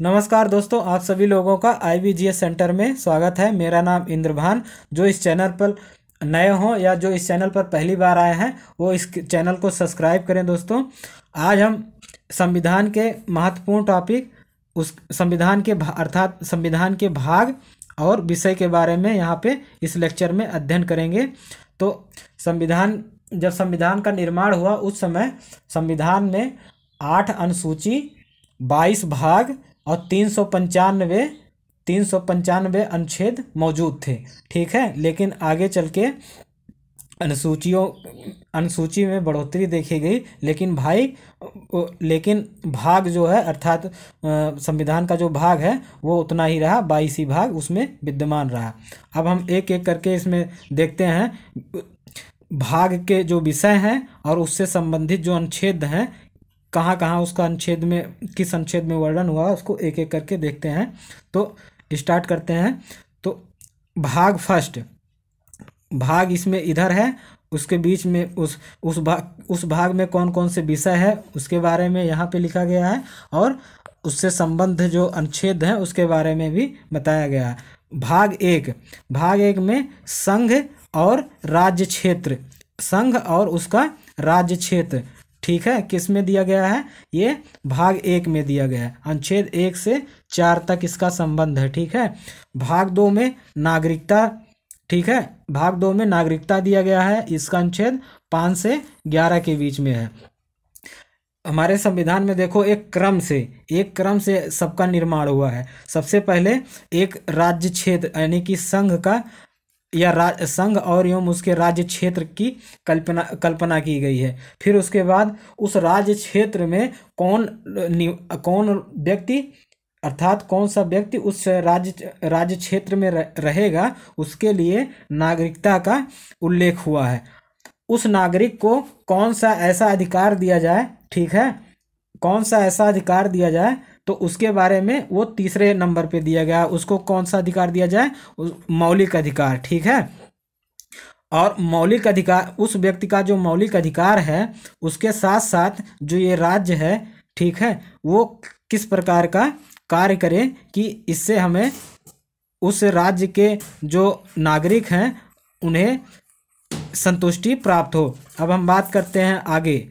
नमस्कार दोस्तों, आप सभी लोगों का IVGS सेंटर में स्वागत है। मेरा नाम इंद्रभान। जो इस चैनल पर नए हों या जो इस चैनल पर पहली बार आए हैं वो इस चैनल को सब्सक्राइब करें। दोस्तों, आज हम संविधान के महत्वपूर्ण टॉपिक उस संविधान के अर्थात संविधान के भाग और विषय के बारे में यहाँ पे इस लेक्चर में अध्ययन करेंगे। तो जब संविधान का निर्माण हुआ उस समय संविधान में 8 अनुसूची, 22 भाग और 395 अनुच्छेद मौजूद थे। ठीक है, लेकिन आगे चल के अनुसूची में बढ़ोतरी देखी गई, लेकिन भाग जो है अर्थात संविधान का जो भाग है वो उतना ही रहा, 22 ही भाग उसमें विद्यमान रहा। अब हम एक एक करके इसमें देखते हैं भाग के जो विषय हैं और उससे संबंधित जो अनुच्छेद हैं, कहाँ कहाँ उसका किस अनुच्छेद में वर्णन हुआ, उसको एक एक करके देखते हैं। तो स्टार्ट करते हैं। तो भाग फर्स्ट, भाग इसमें इधर है, उसके बीच में उस भाग में कौन कौन से विषय है उसके बारे में यहाँ पे लिखा गया है और उससे संबंध जो अनुच्छेद हैं उसके बारे में भी बताया गया है। भाग एक में संघ और राज्य क्षेत्र, संघ और उसका राज्य क्षेत्र, ठीक है, किस में दिया गया है? ये भाग 1 में दिया गया है। अनुच्छेद 1 से 4 तक इसका संबंध है। ठीक है। भाग 2 में नागरिकता, ठीक है, भाग 2 में नागरिकता दिया गया है। इसका अनुच्छेद 5 से 11 के बीच में है। हमारे संविधान में देखो एक क्रम से सबका निर्माण हुआ है। सबसे पहले एक राज्य क्षेत्र यानी कि संघ का या संघ और एवं उसके राज्य क्षेत्र की कल्पना की गई है। फिर उसके बाद उस राज्य क्षेत्र में कौन व्यक्ति अर्थात कौन सा व्यक्ति उस राज्य क्षेत्र में रहेगा, उसके लिए नागरिकता का उल्लेख हुआ है। उस नागरिक को कौन सा ऐसा अधिकार दिया जाए, ठीक है, कौन सा ऐसा अधिकार दिया जाए, तो उसके बारे में वो तीसरे नंबर पे दिया गया। उसको कौन सा अधिकार दिया जाए? मौलिक अधिकार। ठीक है। और मौलिक अधिकार, उस व्यक्ति का जो मौलिक अधिकार है उसके साथ साथ जो ये राज्य है, ठीक है, वो किस प्रकार का कार्य करे कि इससे हमें उस राज्य के जो नागरिक हैं उन्हें संतुष्टि प्राप्त हो। अब हम बात करते हैं आगे।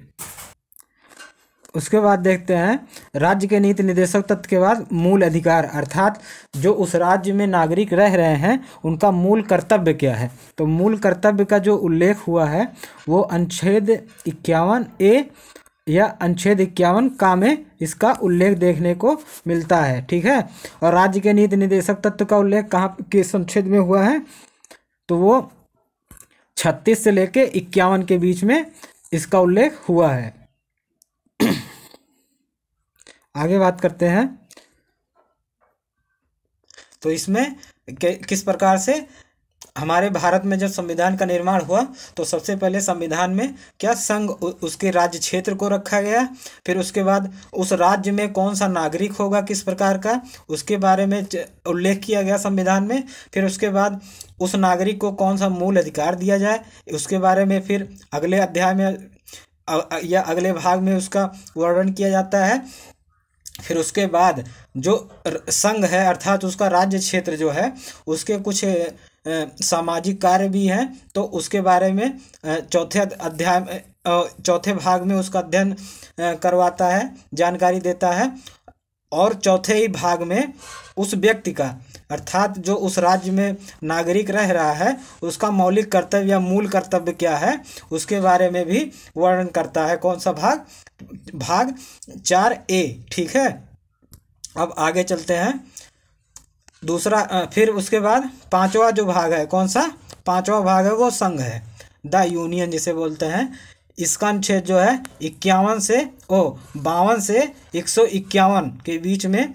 उसके बाद देखते हैं राज्य के नीति निर्देशक तत्व के बाद मूल अधिकार, अर्थात जो उस राज्य में नागरिक रह रहे हैं उनका मूल कर्तव्य क्या है। तो मूल कर्तव्य का जो उल्लेख हुआ है वो अनुच्छेद 51A या अनुच्छेद 51K में इसका उल्लेख देखने को मिलता है। ठीक है। और राज्य के नीति निर्देशक तत्व का उल्लेख कहाँ किस अनुच्छेद में हुआ है? तो वो 36 से लेके 51 के बीच में इसका उल्लेख हुआ है। आगे बात करते हैं। तो इसमें किस प्रकार से हमारे भारत में जब संविधान का निर्माण हुआ तो सबसे पहले संविधान में क्या संघ उसके राज्य क्षेत्र को रखा गया। फिर उसके बाद उस राज्य में कौन सा नागरिक होगा, किस प्रकार का, उसके बारे में उल्लेख किया गया संविधान में। फिर उसके बाद उस नागरिक को कौन सा मूल अधिकार दिया जाए, उसके बारे में फिर अगले अध्याय में या अगले भाग में उसका वर्णन किया जाता है। फिर उसके बाद जो संघ है अर्थात उसका राज्य क्षेत्र जो है उसके कुछ सामाजिक कार्य भी हैं, तो उसके बारे में चौथे भाग में उसका अध्ययन करवाता है, जानकारी देता है। और चौथे ही भाग में उस व्यक्ति का अर्थात जो उस राज्य में नागरिक रह रहा है उसका मौलिक कर्तव्य या मूल कर्तव्य क्या है उसके बारे में भी वर्णन करता है। कौन सा भाग? भाग 4A। ठीक है। अब आगे चलते हैं। फिर उसके बाद 5वां जो भाग है, कौन सा 5वां भाग है? वो संघ है, द यूनियन जिसे बोलते हैं। इसका अनुच्छेद जो है 52 से 151 के बीच में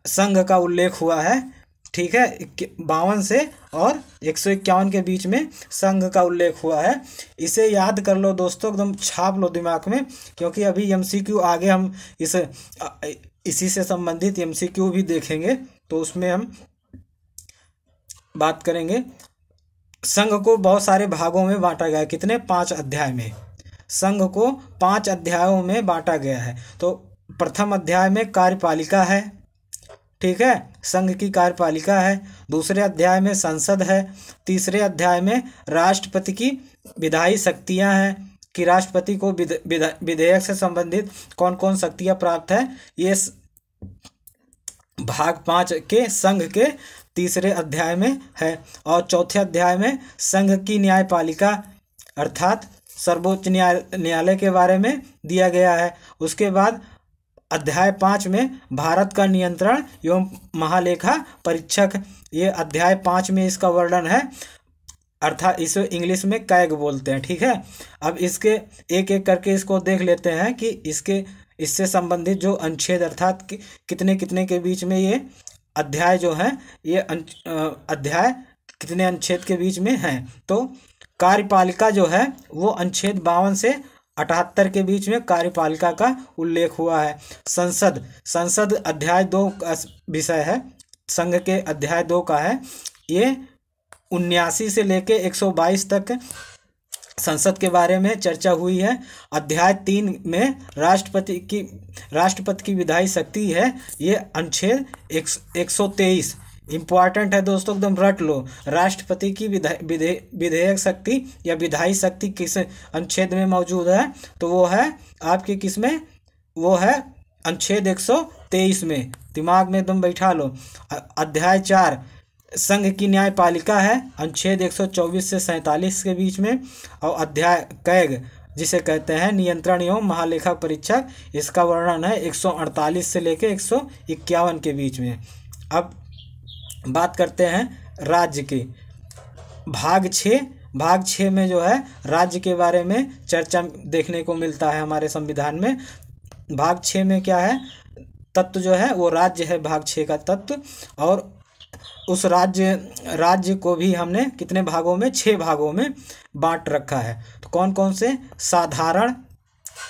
संघ का उल्लेख हुआ है। ठीक है। 52 से और 151 के बीच में संघ का उल्लेख हुआ है। इसे याद कर लो दोस्तों, एकदम छाप लो दिमाग में, क्योंकि अभी MCQ आगे हम इसी से संबंधित MCQ भी देखेंगे, तो उसमें हम बात करेंगे। संघ को बहुत सारे भागों में बांटा गया है। कितने? 5 अध्याय में। संघ को 5 अध्यायों में बांटा गया है। तो प्रथम अध्याय में कार्यपालिका है, ठीक है, संघ की कार्यपालिका है। दूसरे अध्याय में संसद है। तीसरे अध्याय में राष्ट्रपति की विधायी शक्तियां हैं कि राष्ट्रपति को विधेयक से संबंधित कौन कौन शक्तियां प्राप्त है, ये भाग 5 के संघ के तीसरे अध्याय में है। और चौथे अध्याय में संघ की न्यायपालिका अर्थात सर्वोच्च न्यायालय के बारे में दिया गया है। उसके बाद अध्याय 5 में भारत का नियंत्रण एवं महालेखा परीक्षक, ये अध्याय 5 में इसका वर्णन है, अर्थात इसे इंग्लिश में कैग बोलते हैं। ठीक है, अब इसके एक एक करके इसको देख लेते हैं कि इससे संबंधित जो अनुच्छेद अर्थात कितने कितने के बीच में ये अध्याय जो है, ये अध्याय कितने अनुच्छेद के बीच में हैं। तो कार्यपालिका जो है वो अनुच्छेद 52 से 78 के बीच में कार्यपालिका का उल्लेख हुआ है। संसद अध्याय 2 का विषय है, संघ के अध्याय 2 का है। ये 79 से लेके 122 तक संसद के बारे में चर्चा हुई है। अध्याय 3 में राष्ट्रपति की विधायी शक्ति है, ये अनुच्छेद 123 इम्पॉर्टेंट है दोस्तों, एकदम रट लो। राष्ट्रपति की विधेयक शक्ति या विधायी शक्ति किस अनुच्छेद में मौजूद है, तो वो है आपके किस में, वो है अनुच्छेद 123 में, दिमाग में एकदम बैठा लो। अध्याय 4 संघ की न्यायपालिका है, अनुच्छेद 124 से 47 के बीच में। और अध्याय कैग जिसे कहते हैं नियंत्रण एवं महालेखा परीक्षक, इसका वर्णन है 148 से लेके 151 के बीच में। अब बात करते हैं राज्य की। भाग 6 में जो है राज्य के बारे में चर्चा देखने को मिलता है हमारे संविधान में। भाग 6 में क्या है, तत्व जो है वो राज्य है, भाग 6 का तत्व। और उस राज्य को भी हमने कितने भागों में, 6 भागों में बांट रखा है। तो कौन कौन से, साधारण,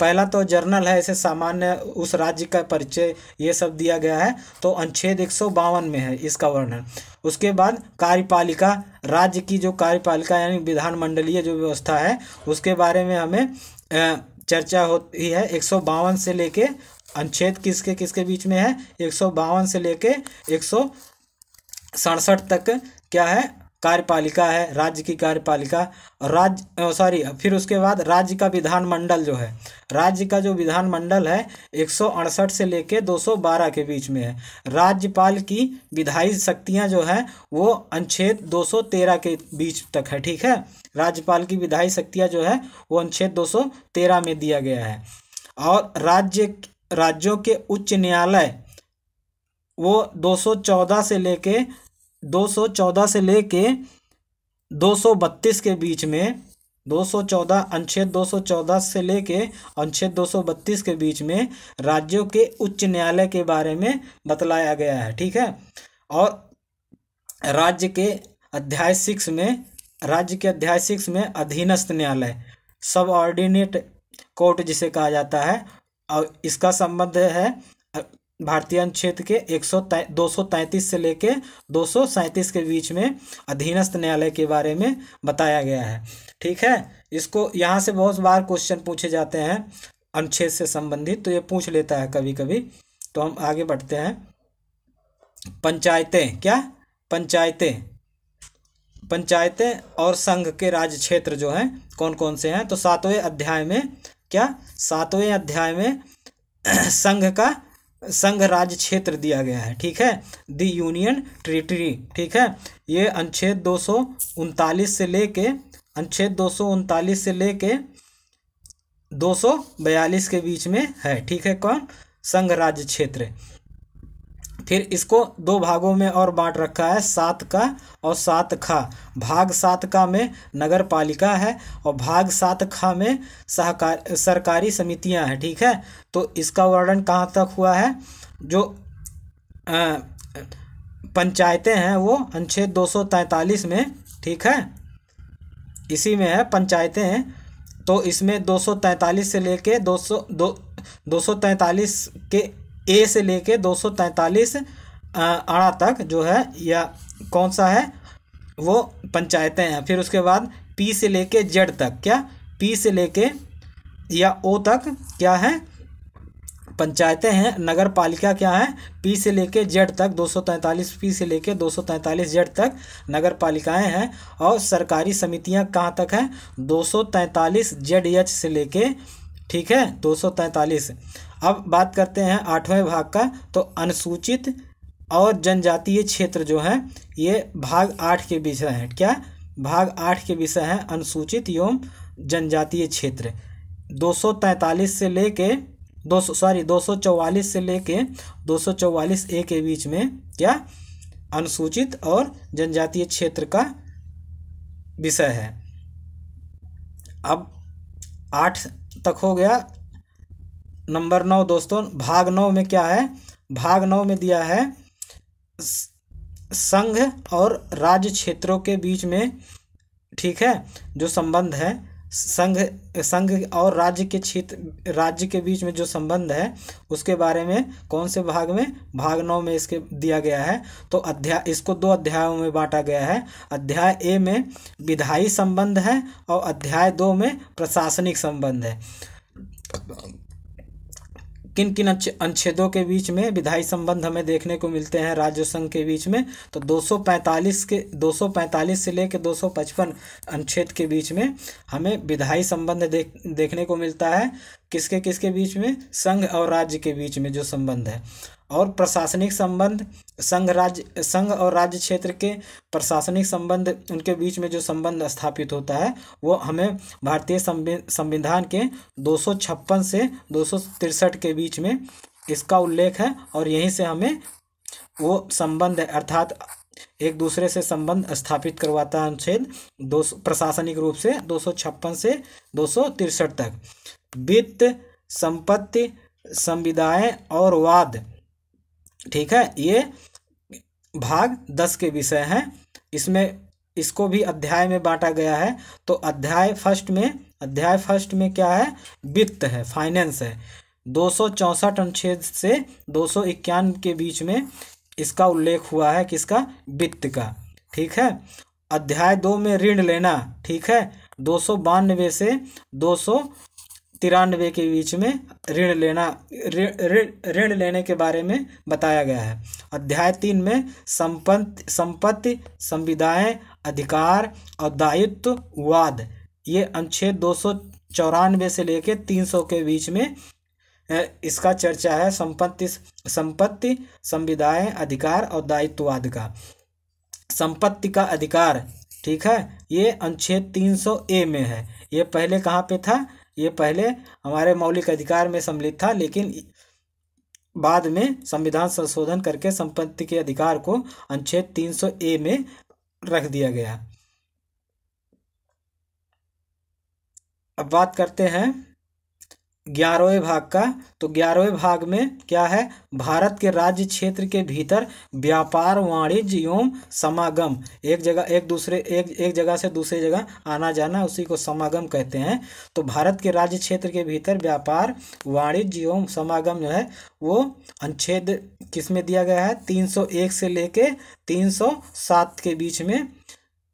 पहला तो जर्नल है, ऐसे सामान्य उस राज्य का परिचय ये सब दिया गया है, तो अनुच्छेद 152 में है इसका वर्णन। उसके बाद कार्यपालिका, राज्य की जो कार्यपालिका यानी विधानमंडलीय जो व्यवस्था है उसके बारे में हमें चर्चा होती है। 152 से लेके अनुच्छेद किसके बीच में है, 152 से लेके 167 तक क्या है, कार्यपालिका है, राज्य की कार्यपालिका। फिर उसके बाद राज्य का विधानमंडल जो है, राज्य का जो विधानमंडल है 168 से लेके 212 के बीच में है। राज्यपाल की विधायी शक्तियां जो है वो अनुच्छेद 213 के बीच तक है। ठीक है, राज्यपाल की विधायी शक्तियां जो है वो अनुच्छेद 213 में दिया गया है। और राज्यों के उच्च न्यायालय वो 214 से लेके 232 के बीच में, 214 अनुच्छेद 214 से लेके अनुच्छेद 232 के बीच में राज्यों के उच्च न्यायालय के बारे में बतलाया गया है। ठीक है, और राज्य के अध्याय 6 में अधीनस्थ न्यायालय, सब ऑर्डिनेट कोर्ट जिसे कहा जाता है, और इसका संबंध है भारतीय अनुच्छेद के 233 से लेके 237 के बीच में अधीनस्थ न्यायालय के बारे में बताया गया है। ठीक है, इसको यहाँ से बहुत बार क्वेश्चन पूछे जाते हैं अनुच्छेद से संबंधित, तो ये पूछ लेता है कभी कभी। तो हम आगे बढ़ते हैं। पंचायतें और संघ के राज्य क्षेत्र जो हैं कौन कौन से हैं, तो 7वें अध्याय में संघ राज्य क्षेत्र दिया गया है। ठीक है, द यूनियन टेरिटरी। ठीक है, ये अनुच्छेद 239 से लेके 242 के बीच में है। ठीक है, कौन, संघ राज्य क्षेत्र। फिर इसको 2 भागों में और बांट रखा है, 7 का और 7 खा। भाग 7 का में नगर पालिका है और भाग 7 खा में सरकारी समितियां हैं। ठीक है, तो इसका वर्णन कहाँ तक हुआ है, जो पंचायतें हैं वो अनुच्छेद 243 में। ठीक है, इसी में है पंचायतें हैं, तो इसमें 243 से लेके 243 के ए से लेके 243 आड़ा तक जो है, या कौन सा है, वो पंचायतें हैं। फिर उसके बाद पी से लेके जेड तक, क्या, पी से लेके या ओ तक क्या है, पंचायतें हैं, नगर पालिका क्या है, पी से लेके जेड तक 243 पी से लेके 243 जेड तक नगर पालिकाएं हैं। और सरकारी समितियां कहाँ तक हैं, 243 जेड एच से लेके, ठीक है, 243। अब बात करते हैं 8वें भाग का। तो अनुसूचित और जनजातीय क्षेत्र जो है ये भाग 8 के विषय हैं। क्या, भाग 8 के विषय हैं अनुसूचित एवं जनजातीय क्षेत्र। 243 से लेके 244 से लेके 244 ए के बीच में क्या, अनुसूचित और जनजातीय क्षेत्र का विषय है। अब 8 तक हो गया। नंबर 9 दोस्तों, भाग 9 में क्या है, भाग 9 में दिया है संघ और राज्य क्षेत्रों के बीच में, ठीक है, जो संबंध है संघ और राज्य के क्षेत्र, राज्य के बीच में जो संबंध है उसके बारे में कौन से भाग में, भाग 9 में इसके दिया गया है। तो अध्याय, इसको 2 अध्यायों में बांटा गया है। अध्याय ए में विधायी संबंध है और अध्याय 2 में प्रशासनिक संबंध है। किन किन अनुच्छेदों के बीच में विधायी संबंध हमें देखने को मिलते हैं राज्य संघ के बीच में, तो 245 से लेकर 255 अनुच्छेद के बीच में हमें विधायी संबंध देखने को मिलता है। किसके किसके बीच में, संघ और राज्य के बीच में जो संबंध है। और प्रशासनिक संबंध, संघ और राज्य क्षेत्र के प्रशासनिक संबंध, उनके बीच में जो संबंध स्थापित होता है वो हमें भारतीय संविधान के 256 से 263 के बीच में इसका उल्लेख है। और यहीं से हमें वो संबंध है, अर्थात एक दूसरे से संबंध स्थापित करवाता है अनुच्छेद प्रशासनिक रूप से 256 से 263 तक। वित्त, संपत्ति, संविदाएं और वाद, ठीक है, ये भाग 10 के विषय हैं। इसमें इसको भी अध्याय में बांटा गया है। तो अध्याय फर्स्ट में क्या है, वित्त है, फाइनेंस है। 264 अनुच्छेद से 251 के बीच में इसका उल्लेख हुआ है, किसका, वित्त का, ठीक है। अध्याय 2 में ऋण लेना, ठीक है, 292 से 293 के बीच में ऋण लेने के बारे में बताया गया है। अध्याय 3 में संपत्ति, संविदाएं, अधिकार और दायित्व वाद, ये अनुच्छेद 294 से लेकर 300 के बीच में इसका चर्चा है। संपत्ति, संविदाएं, अधिकार और दायित्ववाद का। संपत्ति का अधिकार, ठीक है, ये अनुच्छेद 300 ए में है। ये पहले कहाँ पे था, ये पहले हमारे मौलिक अधिकार में सम्मिलित था, लेकिन बाद में संविधान संशोधन करके संपत्ति के अधिकार को अनुच्छेद 300 ए में रख दिया गया। अब बात करते हैं 11वें भाग का। तो 11वें भाग में क्या है, भारत के राज्य क्षेत्र के भीतर व्यापार, वाणिज्य एवं समागम, एक जगह से दूसरी जगह आना जाना, उसी को समागम कहते हैं। तो भारत के राज्य क्षेत्र के भीतर व्यापार, वाणिज्य एवं समागम जो है वो अनुच्छेद किस में दिया गया है, 301 से लेके 307 के बीच में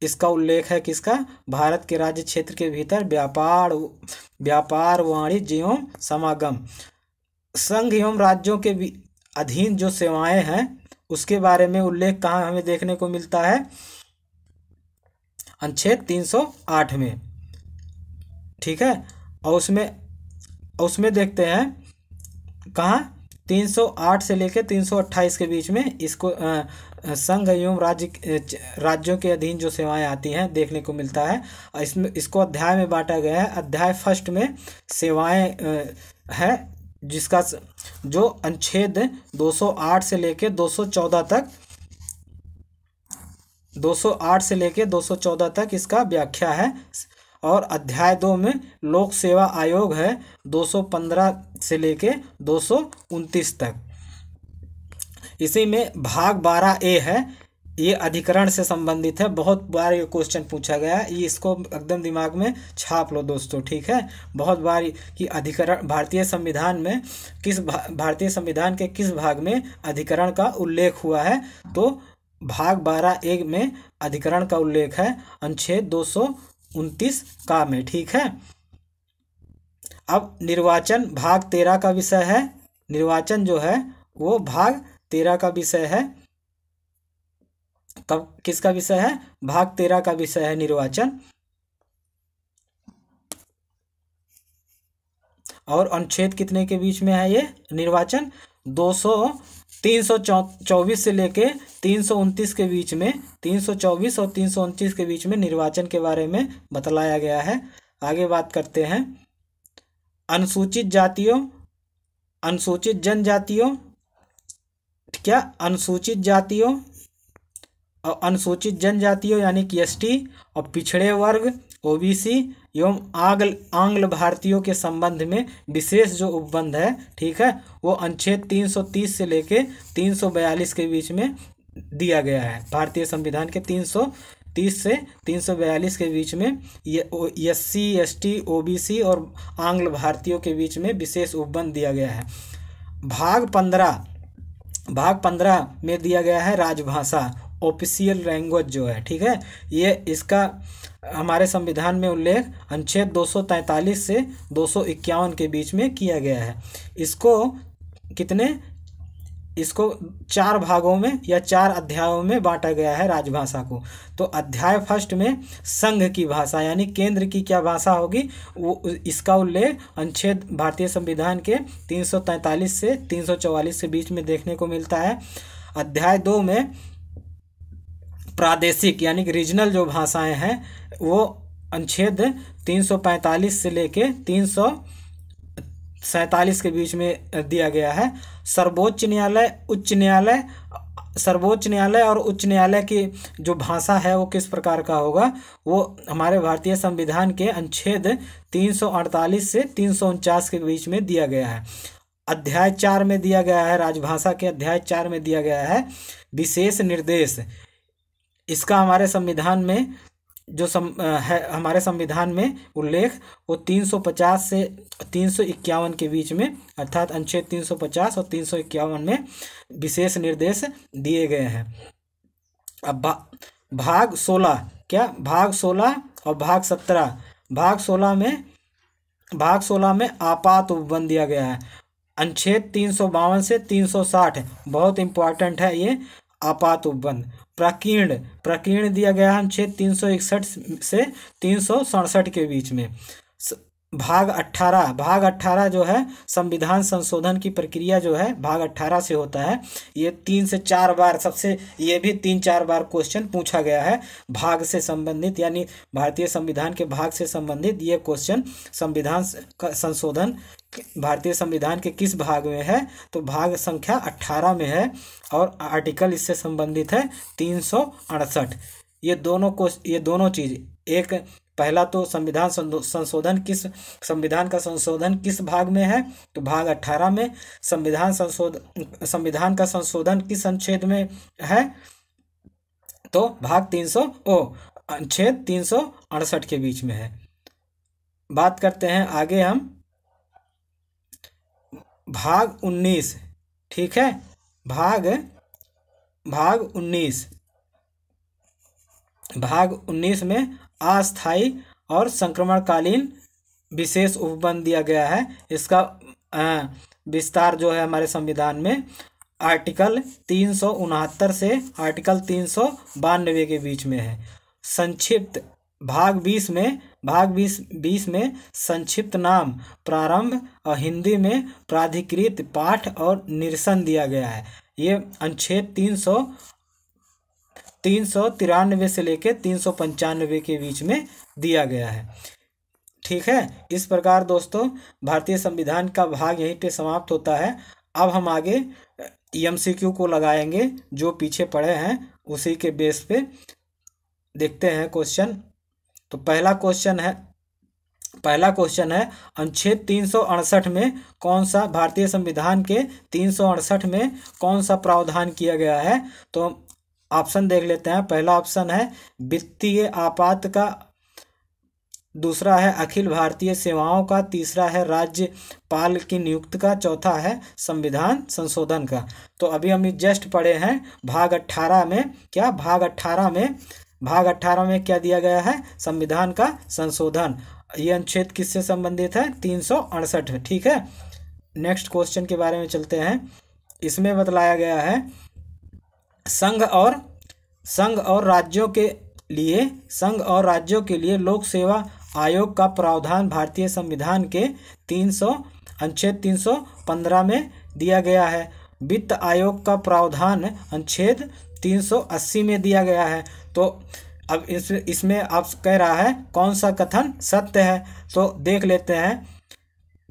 इसका उल्लेख है। किसका, भारत के राज्य क्षेत्र के भीतर व्यापार, वाणिज्य एवं समागम। संघ एवं राज्यों के अधीन जो सेवाएं हैं उसके बारे में उल्लेख कहाँ हमें देखने को मिलता है, अनुच्छेद 308 में, ठीक है। और उसमें देखते हैं कहाँ, 308 से लेकर 328 के बीच में इसको संघ एवं राज्यों के अधीन जो सेवाएं आती हैं देखने को मिलता है। इसको अध्याय में बांटा गया है। अध्याय फर्स्ट में सेवाएं है, जिसका जो अनुच्छेद 208 से लेकर 214 तक 208 से लेकर 214 तक इसका व्याख्या है। और अध्याय 2 में लोक सेवा आयोग है, 215 से लेके 229 तक। इसी में भाग 12 ए है, ये अधिकरण से संबंधित है। बहुत बार ये क्वेश्चन पूछा गया है, ये इसको एकदम दिमाग में छाप लो दोस्तों, ठीक है। बहुत बार कि अधिकरण भारतीय संविधान के किस भाग में अधिकरण का उल्लेख हुआ है। तो भाग 12 ए में अधिकरण का उल्लेख है अनुच्छेद 229 का में, ठीक है। अब निर्वाचन भाग 13 का विषय है निर्वाचन जो है वो भाग 13 का विषय है। कब किसका विषय है? भाग 13 का विषय है निर्वाचन। और अनुच्छेद कितने के बीच में है ये निर्वाचन? 324 से लेके 329 के बीच में, 324 और 329 के बीच में निर्वाचन के बारे में बतलाया गया है। आगे बात करते हैं अनुसूचित जातियों, अनुसूचित जनजातियों, क्या अनुसूचित जातियों और अनुसूचित जनजातियों यानी कि एसटी और पिछड़े वर्ग ओबीसी एवं आंग्ल भारतीयों के संबंध में विशेष जो उपबंध है, ठीक है, वो अनुच्छेद 330 से लेके 342 के बीच में दिया गया है। भारतीय संविधान के 330 से 342 के बीच में ये एससी एसटी ओबीसी और आंग्ल भारतीयों के बीच में विशेष उपबंध दिया गया है। भाग 15 में दिया गया है राजभाषा, ऑफिशियल लैंग्वेज जो है, ठीक है, ये इसका हमारे संविधान में उल्लेख अनुच्छेद 243 से 251 के बीच में किया गया है। इसको 4 भागों में या 4 अध्यायों में बांटा गया है राजभाषा को। तो अध्याय फर्स्ट में संघ की भाषा यानी केंद्र की क्या भाषा होगी, वो इसका उल्लेख अनुच्छेद भारतीय संविधान के 343 से 344 के बीच में देखने को मिलता है। अध्याय 2 में प्रादेशिक यानी कि रीजनल जो भाषाएं हैं वो अनुच्छेद 345 से लेके 347 के बीच में दिया गया है। सर्वोच्च न्यायालय और उच्च न्यायालय की जो भाषा है वो किस प्रकार का होगा, वो हमारे भारतीय संविधान के अनुच्छेद 348 से 349 के बीच में दिया गया है। अध्याय 4 में दिया गया है, राजभाषा के अध्याय 4 में दिया गया है विशेष निर्देश। इसका हमारे संविधान में जो हमारे संविधान में उल्लेख वो 350 से 351 के बीच में, अर्थात अनुच्छेद 350 और 351 में विशेष निर्देश दिए गए हैं। अब भाग 16 भाग 16 और भाग 17। भाग 16 में आपात उपबंध दिया गया है। अनुच्छेद 352 से 360 बहुत इंपॉर्टेंट है ये आपात उपबंध। प्रकीर्ण दिया गया है अनुच्छेद 361 से 367 के बीच में। भाग 18 जो है संविधान संशोधन की प्रक्रिया जो है भाग 18 से होता है। ये 3 से 4 बार ये भी 3-4 बार क्वेश्चन पूछा गया है भाग से संबंधित, यानी भारतीय संविधान के भाग से संबंधित ये क्वेश्चन संविधान का संशोधन भारतीय संविधान के किस भाग में है, तो भाग संख्या 18 में है और आर्टिकल इससे संबंधित है 368। ये दोनों चीज, एक पहला तो संविधान का संशोधन किस भाग में है, तो भाग 18 में। संविधान का संशोधन किस अनुच्छेद में है, तो भाग अनुच्छेद 368 के बीच में है। बात करते हैं आगे हम भाग 19, ठीक है, भाग 19 में अस्थायी और संक्रमणकालीन विशेष उपबंध दिया गया है। इसका विस्तार जो है हमारे संविधान में आर्टिकल 369 से आर्टिकल 392 के बीच में है। संक्षिप्त भाग 20 में संक्षिप्त नाम प्रारंभ और हिंदी में प्राधिकृत पाठ और निरसन दिया गया है। ये अनुच्छेद 393 से लेकर 395 के बीच में दिया गया है, ठीक है। इस प्रकार दोस्तों भारतीय संविधान का भाग यहीं पे समाप्त होता है। अब हम आगे एमसीक्यू को लगाएंगे, जो पीछे पड़े हैं उसी के बेस पे देखते हैं क्वेश्चन। तो पहला क्वेश्चन है अनुच्छेद 368 में कौन सा, भारतीय संविधान के 368 में कौन सा प्रावधान किया गया है, तो ऑप्शन देख लेते हैं। पहला ऑप्शन है वित्तीय आपात का, दूसरा है अखिल भारतीय सेवाओं का, तीसरा है राज्यपाल की नियुक्ति का, चौथा है संविधान संशोधन का। तो अभी हम जस्ट पढ़े हैं भाग 18 में भाग 18 में क्या दिया गया है, संविधान का संशोधन। ये अनुच्छेद किससे संबंधित है, 368, ठीक है। नेक्स्ट क्वेश्चन के बारे में चलते हैं। इसमें बतलाया गया है संघ और राज्यों के लिए लोक सेवा आयोग का प्रावधान भारतीय संविधान के 300 अनुच्छेद 315 में दिया गया है। वित्त आयोग का प्रावधान अनुच्छेद 380 में दिया गया है। तो अब इसमें आप कह रहा है कौन सा कथन सत्य है, तो देख लेते हैं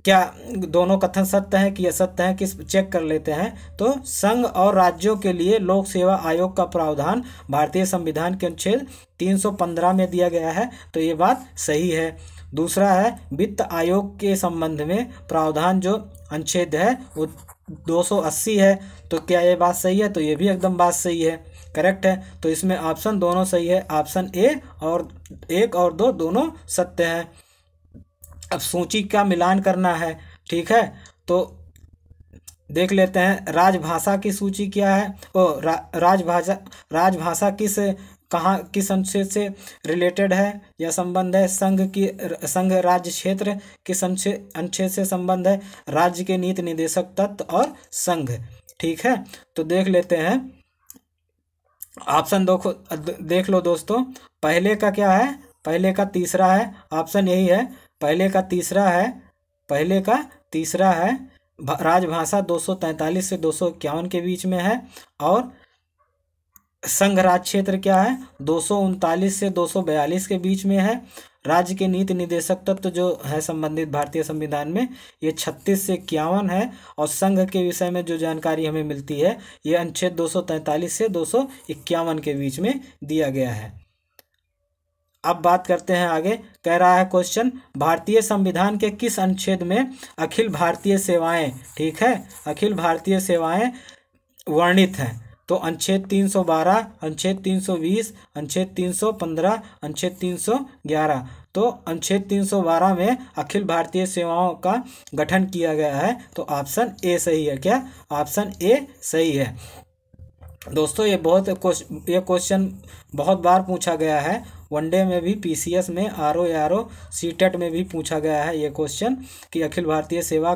क्या दोनों कथन सत्य है कि असत्य है, किस चेक कर लेते हैं। तो संघ और राज्यों के लिए लोक सेवा आयोग का प्रावधान भारतीय संविधान के अनुच्छेद 315 में दिया गया है, तो ये बात सही है। दूसरा है वित्त आयोग के संबंध में प्रावधान जो अनुच्छेद है वो 280 है, तो क्या ये बात सही है, तो ये भी एकदम बात सही है, करेक्ट है। तो इसमें ऑप्शन दोनों सही है, ऑप्शन ए और 1 और 2 दोनों सत्य है। अब सूची का मिलान करना है, ठीक है। तो देख लेते हैं राजभाषा की सूची क्या है। राजभाषा किस अनुच्छेद से रिलेटेड है या संबंध है। संघ राज्य क्षेत्र किस अनुच्छेद से संबंध है। राज्य के नीति निदेशक तत्व और संघ, ठीक है। तो देख लेते हैं ऑप्शन देख लो दोस्तों। पहले का क्या है, पहले का तीसरा है, ऑप्शन यही है। पहले का तीसरा है राजभाषा 243 से 251 के बीच में है। और संघ राज्य क्षेत्र क्या है 239 से 242 के बीच में है। राज्य के नीति निदेशक तत्व जो है संबंधित भारतीय संविधान में ये 36 से 51 है। और संघ के विषय में जो जानकारी हमें मिलती है ये अनुच्छेद 243 से 251 के बीच में दिया गया है। अब बात करते हैं आगे। कह रहा है क्वेश्चन भारतीय संविधान के किस अनुच्छेद में अखिल भारतीय सेवाएं, ठीक है, अखिल भारतीय सेवाएं वर्णित हैं। तो अनुच्छेद 312, अनुच्छेद 320, अनुच्छेद 315, अनुच्छेद 311। तो अनुच्छेद 312 में अखिल भारतीय सेवाओं का गठन किया गया है, तो ऑप्शन ए सही है। क्या ऑप्शन ए सही है दोस्तों। ये क्वेश्चन बहुत बार पूछा गया है, वनडे में भी, पीसीएस में, आरओ सीटेट में भी पूछा गया है ये क्वेश्चन कि अखिल भारतीय सेवा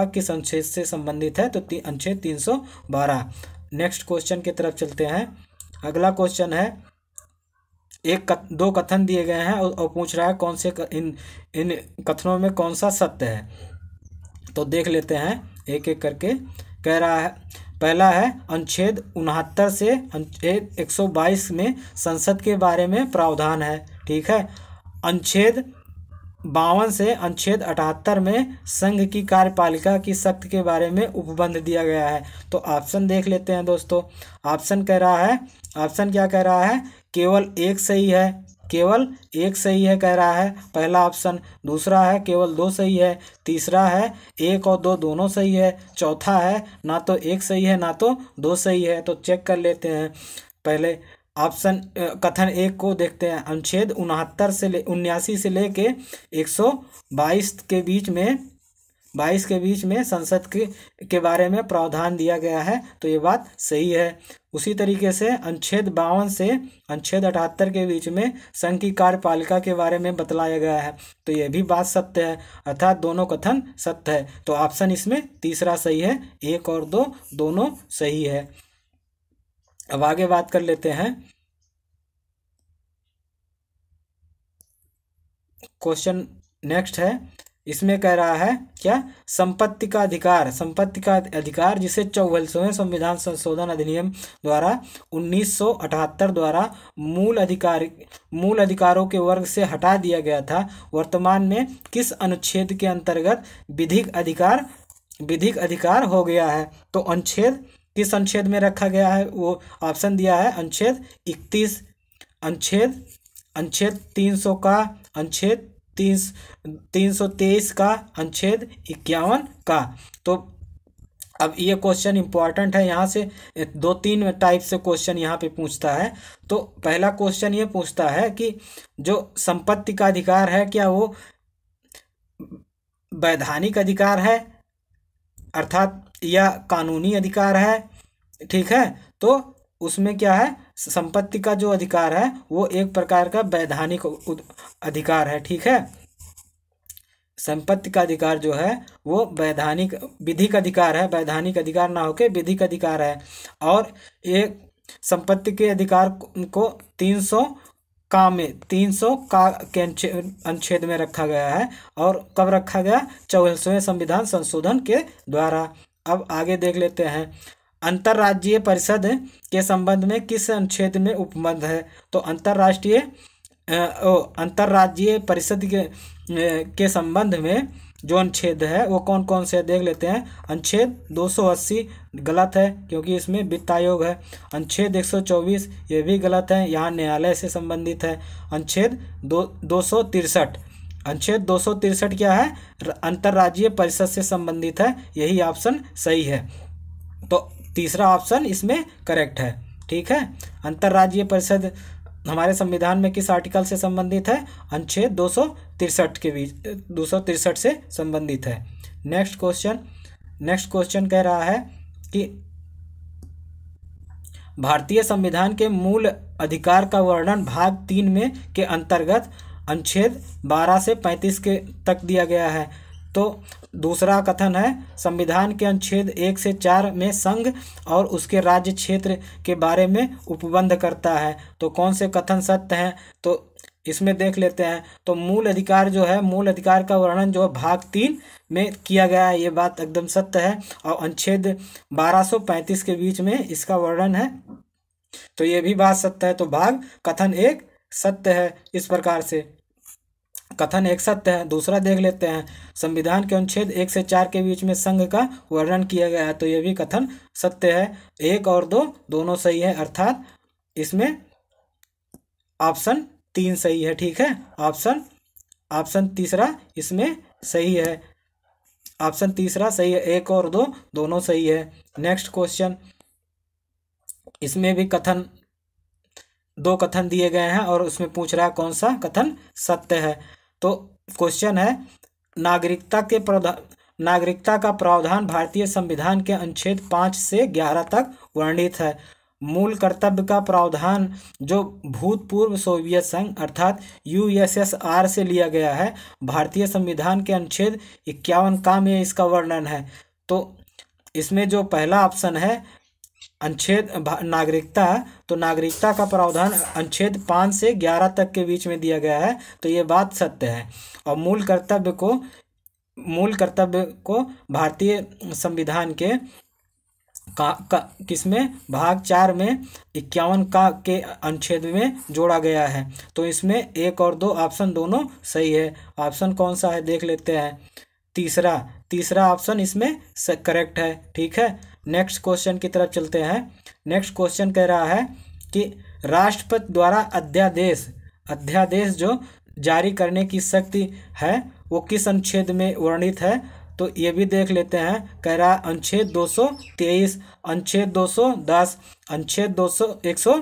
किस अनुच्छेद से संबंधित है, तो अनुच्छेद 312। नेक्स्ट क्वेश्चन की तरफ चलते हैं। अगला क्वेश्चन है दो कथन दिए गए हैं और पूछ रहा है कौन से इन कथनों में कौन सा सत्य है। तो देख लेते हैं एक एक करके। कह रहा है पहला है अनुच्छेद 69 से अनुच्छेद 122 में संसद के बारे में प्रावधान है, ठीक है। अनुच्छेद 52 से अनुच्छेद 78 में संघ की कार्यपालिका की शक्ति के बारे में उपबंध दिया गया है। तो ऑप्शन देख लेते हैं दोस्तों। ऑप्शन क्या कह रहा है केवल एक सही है, केवल एक सही है कह रहा है पहला ऑप्शन। दूसरा है केवल 2 सही है। तीसरा है 1 और 2 दोनों सही है। चौथा है ना तो 1 सही है ना तो 2 सही है। तो चेक कर लेते हैं। पहले ऑप्शन कथन 1 को देखते हैं। अनुच्छेद 79 से लेके 122 के बीच में संसद के बारे में प्रावधान दिया गया है, तो ये बात सही है। उसी तरीके से अनुच्छेद 52 से अनुच्छेद 78 के बीच में संघ की कार्यपालिका के बारे में बतलाया गया है, तो ये भी बात सत्य है, अर्थात दोनों कथन सत्य है। तो ऑप्शन इसमें तीसरा सही है, 1 और 2 दोनों सही है। अब आगे बात कर लेते हैं। क्वेश्चन नेक्स्ट है, इसमें कह रहा है क्या संपत्ति का अधिकार जिसे 44वें संविधान संशोधन अधिनियम द्वारा 1978 द्वारा मूल अधिकारों के वर्ग से हटा दिया गया था, वर्तमान में किस अनुच्छेद के अंतर्गत विधिक अधिकार हो गया है। तो किस अनुच्छेद में रखा गया है, वो ऑप्शन दिया है अनुच्छेद 31, अनुच्छेद 300 का, अनुच्छेद 323 का, अनुच्छेद 51 का। तो अब ये क्वेश्चन इंपॉर्टेंट है, यहाँ से 2-3 टाइप से क्वेश्चन यहाँ पे पूछता है। तो पहला क्वेश्चन ये पूछता है कि जो संपत्ति का अधिकार है क्या वो वैधानिक अधिकार है अर्थात या कानूनी अधिकार है, ठीक है। तो उसमें क्या है संपत्ति का जो अधिकार है वो एक प्रकार का वैधानिक अधिकार है, ठीक है। संपत्ति का अधिकार जो है वो वैधानिक विधिक अधिकार है, वैधानिक अधिकार ना होके विधिक अधिकार है। और ये संपत्ति के अधिकार को 300 का के अनुच्छेद में रखा गया है। और कब रखा गया? 44वें संविधान संशोधन के द्वारा। अब आगे देख लेते हैं, अंतर्राज्यीय परिषद के संबंध में किस अनुच्छेद में उपबंध है? तो अंतर्राज्यीय परिषद के संबंध में जो अनुच्छेद है वो कौन कौन से देख लेते हैं। अनुच्छेद 280 गलत है क्योंककि इसमें वित्त आयोग है। अनुच्छेद 124 ये भी गलत है, यहाँ न्यायालय से संबंधित है। अनुच्छेद 263 अनुच्छेद 263 क्या है? अंतर्राज्यीय परिषद से संबंधित है। यही ऑप्शन सही है, तो तीसरा ऑप्शन इसमें करेक्ट है। ठीक है, अंतर्राज्यीय परिषद हमारे संविधान में किस आर्टिकल से संबंधित है? अनुच्छेद 263 से संबंधित है। नेक्स्ट क्वेश्चन कह रहा है कि भारतीय संविधान के मूल अधिकार का वर्णन भाग 3 में के अंतर्गत अनुच्छेद 12 से 35 के तक दिया गया है। तो दूसरा कथन है, संविधान के अनुच्छेद 1 से 4 में संघ और उसके राज्य क्षेत्र के बारे में उपबंध करता है। तो कौन से कथन सत्य हैं? तो इसमें देख लेते हैं। तो मूल अधिकार जो है, मूल अधिकार का वर्णन जो है भाग 3 में किया गया है, ये बात एकदम सत्य है। और अनुच्छेद 1235 के बीच में इसका वर्णन है, तो ये भी बात सत्य है। तो कथन 1 सत्य है। इस प्रकार से कथन 1 सत्य है। दूसरा देख लेते हैं, संविधान के अनुच्छेद 1 से 4 के बीच में संघ का वर्णन किया गया है, तो यह भी कथन सत्य है। 1 और 2 दोनों सही है, अर्थात इसमें ऑप्शन 3 सही है। ठीक है, ऑप्शन तीसरा इसमें सही है। ऑप्शन तीसरा सही है, 1 और 2 दोनों सही है। नेक्स्ट क्वेश्चन, इसमें भी 2 कथन दिए गए हैं और उसमें पूछ रहा है कौन सा कथन सत्य है। तो क्वेश्चन है, नागरिकता का प्रावधान भारतीय संविधान के अनुच्छेद 5 से 11 तक वर्णित है। मूल कर्तव्य का प्रावधान जो भूतपूर्व सोवियत संघ अर्थात USSR से लिया गया है, भारतीय संविधान के अनुच्छेद 51 का में इसका वर्णन है। तो इसमें जो पहला ऑप्शन है अनुच्छेद नागरिकता, तो नागरिकता का प्रावधान अनुच्छेद 5 से 11 तक के बीच में दिया गया है, तो ये बात सत्य है। और मूल कर्तव्य को भारतीय संविधान के किसमें भाग 4 में 51 का के अनुच्छेद में जोड़ा गया है। तो इसमें 1 और 2 ऑप्शन दोनों सही है। ऑप्शन कौन सा है देख लेते हैं, तीसरा ऑप्शन इसमें करेक्ट है। ठीक है, नेक्स्ट क्वेश्चन की तरफ चलते हैं। नेक्स्ट क्वेश्चन कह रहा है कि राष्ट्रपति द्वारा अध्यादेश जो जारी करने की शक्ति है वो किस अनुच्छेद में वर्णित है? तो ये भी देख लेते हैं। कह रहा है अनुच्छेद 223, अनुच्छेद 210, अनुच्छेद 110,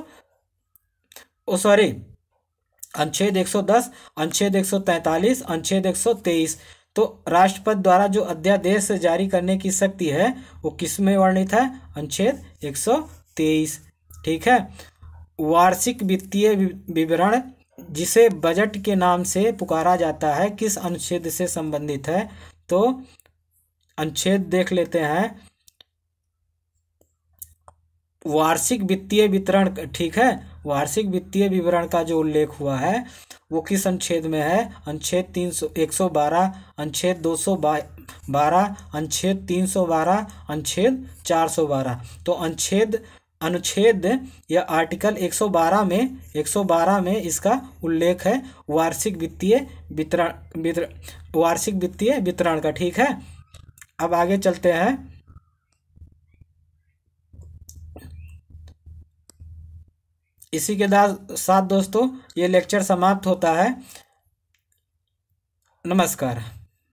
अनुच्छेद 143, अनुच्छेद 123। तो राष्ट्रपति द्वारा जो अध्यादेश जारी करने की शक्ति है वो किस में वर्णित है? अनुच्छेद 123। ठीक है, वार्षिक वित्तीय विवरण जिसे बजट के नाम से पुकारा जाता है किस अनुच्छेद से संबंधित है? तो अनुच्छेद देख लेते हैं, वार्षिक वित्तीय वितरण। ठीक है, वार्षिक वित्तीय विवरण का जो उल्लेख हुआ है वो किस अनुच्छेद में है? अनुच्छेद 112, अनुच्छेद 212, अनुच्छेद 312, अनुच्छेद 412। तो अनुच्छेद या आर्टिकल 112 में इसका उल्लेख है वार्षिक वित्तीय वितरण का। ठीक है, अब आगे चलते हैं। इसी के साथ दोस्तों ये लेक्चर समाप्त होता है। नमस्कार।